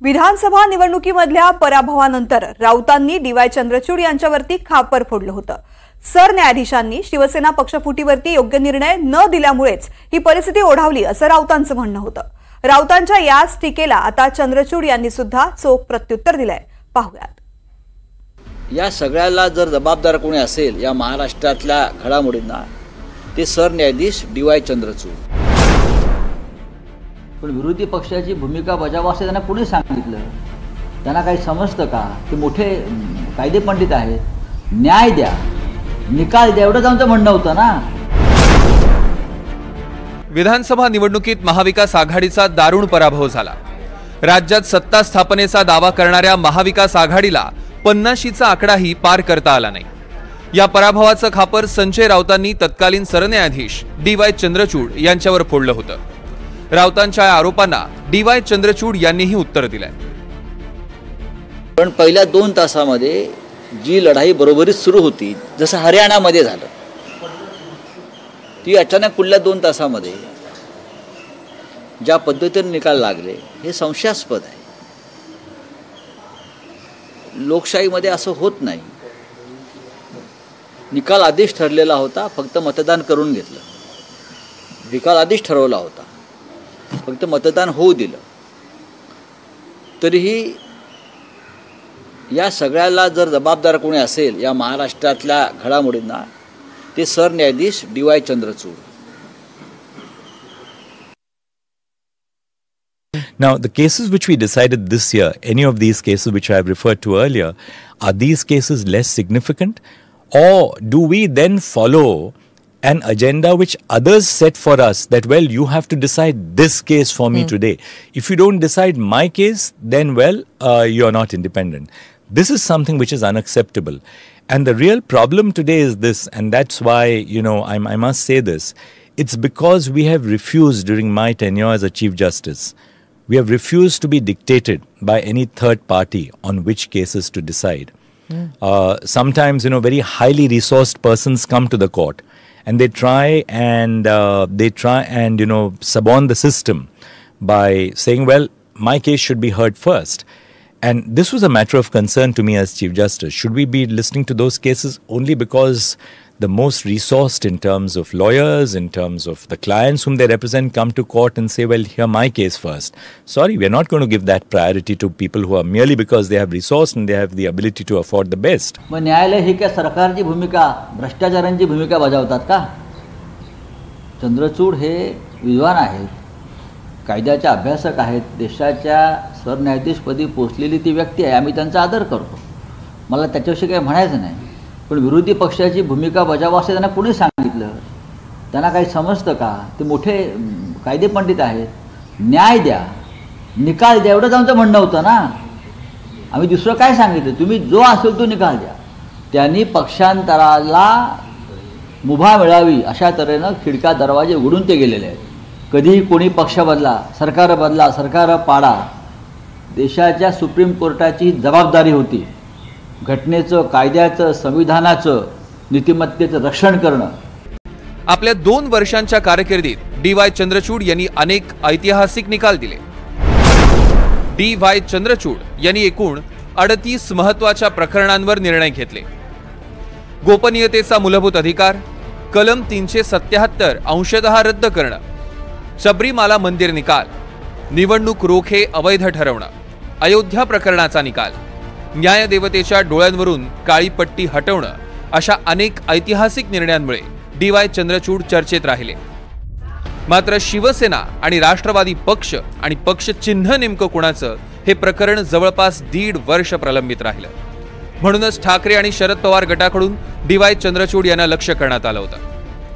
विधानसभा निवडणुकीमधल्या पराभवानंतर राऊतांनी डी.वाय. चंद्रचूड यांच्यावरती खापर फोडलं होतं। सरन्यायाधीशांनी शिवसेना पक्षफुटीवरती योग्य निर्णय न दिल्यामुळेच ही परिस्थिती ओढावली असं राऊतांचं म्हणणं होतं। राऊतांच्या याच टीकेला आता चंद्रचूड यांनी सुद्धा चोख प्रत्युत्तर दिलंय। पाहूयात। या सगळ्याला जर जबाबदार कोणी असेल या महाराष्ट्रातल्या घडामोडींना ते सरन्यायाधीश डी.वाय. चंद्रचूड। पण विरोधी पक्षाची भूमिका बजावा असं त्यांना कोणी सांगितलं? त्यांना काही समजतं का? ते मोठे कायदेपंडित आहेत, न्याय द्या, निकाल द्या, एवढंच आमचं म्हणणं होतं ना। विधानसभा निवडणुकीत महाविकास आघाडीचा दारुण पराभव झाला। राज्यात सत्ता स्थापनेचा दावा करणाऱ्या महाविकास आघाडीला 50चा आकडाही पार करता आला नाही। या पराभवाचं खापर संजय राऊतांनी तत्कालीन सरन्यायाधीश डी.वाय. चंद्रचूड यांच्यावर फोडलं होतं। राऊतांच्या आरोपांना डी.वाय. चंद्रचूड यांनीही उत्तर दिलंय। पण पहिल्या 2 तासामध्ये जी लढाई बरोबरीच सुरू होती, जसं हरियाणामध्ये झालं, ती अचानक पुढल्या 2 तासामध्ये ज्या पद्धतीने निकाल लागले हे संशयास्पद आहे। लोकशाहीमध्ये असं होत नाही। निकाल आधीच ठरलेला होता, फक्त मतदान करून घेतलं। निकाल आधीच ठरवला होता, फक्त मतदान होऊ दिलं। तरीही या सगळ्याला जर जबाबदार कोणी असेल या महाराष्ट्रातल्या घडामोडींना ते सरन्यायाधीश DY. Chandrachud. Now, the cases which we decided this year, any of these cases which I have referred to earlier, are these cases less significant? Or do we then follow an agenda which others set for us that, well, you have to decide this case for me today. If you don't decide my case, then, well, you're not independent. This is something which is unacceptable. And the real problem today is this, and that's why, I must say this. It's because we have refused during my tenure as a Chief Justice. We have refused to be dictated by any third party on which cases to decide. Sometimes, very highly resourced persons come to the court and they try and suborn the system by saying, well, my case should be heard first. And this was a matter of concern to me as Chief Justice. Should we be listening to those cases only because the most resourced in terms of lawyers, in terms of the clients whom they represent, come to court and say, well, hear my case first? Sorry, we are not going to give that priority to people who are merely because they have resource and they have the ability to afford the best. मग न्यायालय ही काय सरकारची भूमिका, भ्रष्टाचारांची भूमिका बजावतात का? चंद्रचूड हे विद्वान आहेत, कायद्याचे अभ्यासक आहेत, देशाच्या सरन्यायाधीशपदी पोहोचलेली ती व्यक्ती आहे। आम्ही त्यांचा आदर करतो, मला त्याच्याविषयी काही म्हणायचं नाही। पण विरोधी पक्षाची भूमिका बजावा असं त्यांना कोणी सांगितलं? त्यांना काही समजतं का? ते मोठे कायदेपंडित आहेत, न्याय द्या, निकाल द्या, एवढंच आमचं म्हणणं होतं ना। आम्ही दुसरं काय सांगितलं? तुम्ही जो असेल तो निकाल द्या। त्यांनी पक्षांतराला मुभा मिळावी अशा तऱ्हेनं खिडका दरवाजे उघडून ते गेलेले आहेत। कधीही कोणी पक्ष बदला, सरकार पाडा, देशाच्या सुप्रीम कोर्टाची जबाबदारी होती घटनेचं, कायद्याचं, संविधानाचं, नीतिमत्तेचं रक्षण करणं। आपल्या 2 वर्षांच्या कारकिर्दीत डी.वाय. चंद्रचूड यांनी अनेक ऐतिहासिक निकाल दिले। डी.वाय. चंद्रचूड यांनी एकूण 38 महत्त्वाच्या प्रकरणांवर निर्णय घेतले। गोपनीयतेचा मूलभूत अधिकार, कलम 377 अंशतः रद्द करणं, सबरीमाला मंदिर निकाल, निवडणूक रोखे अवैध ठरवणं, अयोध्या प्रकरणाचा निकाल, न्यायदेवतेच्या डोळ्यांवरून काळी पट्टी हटवणं, अशा अनेक ऐतिहासिक निर्णयांमुळे डी.वाय. चंद्रचूड चर्चेत राहिले। मात्र शिवसेना आणि राष्ट्रवादी पक्ष आणि पक्ष चिन्ह नेमकं कोणाचं हे प्रकरण जवळपास 1.5 वर्ष प्रलंबित राहिलं। म्हणूनच ठाकरे आणि शरद पवार गटाकडून डी.वाय. चंद्रचूड यांना लक्ष करण्यात आलं होतं।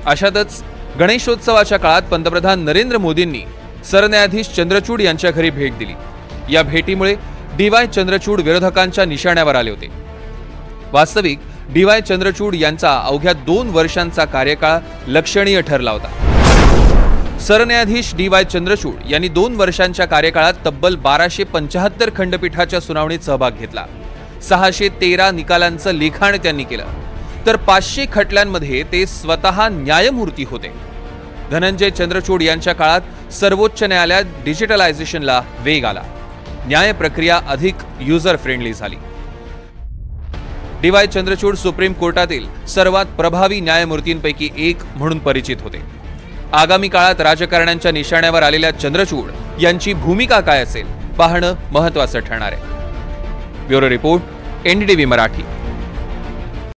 अशातच गणेशोत्सवाच्या काळात पंतप्रधान नरेंद्र मोदींनी सरन्यायाधीश चंद्रचूड यांच्या घरी भेट दिली। या भेटीमुळे डी.वाय. चंद्रचूड विरोधकांच्या निशाण्यावर आले होते। वास्तविक डी.वाय. चंद्रचूड यांचा अवघ्या 2 वर्षांचा कार्यकाळ लक्षणीय ठरला होता। सरन्यायाधीश डी.वाय. चंद्रचूड यांनी 2 वर्षांच्या कार्यकाळात तब्बल 1275 खंडपीठाच्या सुनावणीत सहभाग घेतला। 613 निकालांचं लिखाण त्यांनी केलं, तर 500 खटल्यांमध्ये ते स्वतः न्यायमूर्ती होते। धनंजय चंद्रचूड यांच्या काळात सर्वोच्च न्यायालयात डिजिटलायझेशनला वेग आला। न्याय प्रक्रिया अधिक युजर फ्रेंडली झाली. डी.वाय. चंद्रचूड सुप्रीम कोर्टातील सर्वात प्रभावी न्यायमूर्तींपैकी एक म्हणून परिचित होते. आगामी काळात राजकारण्यांच्या निशाण्यावर आलेल्या चंद्रचूड यांची भूमिका काय असेल पाहणं महत्त्वाचं ठरणार आहे. Bureau report, NDTV Marathi.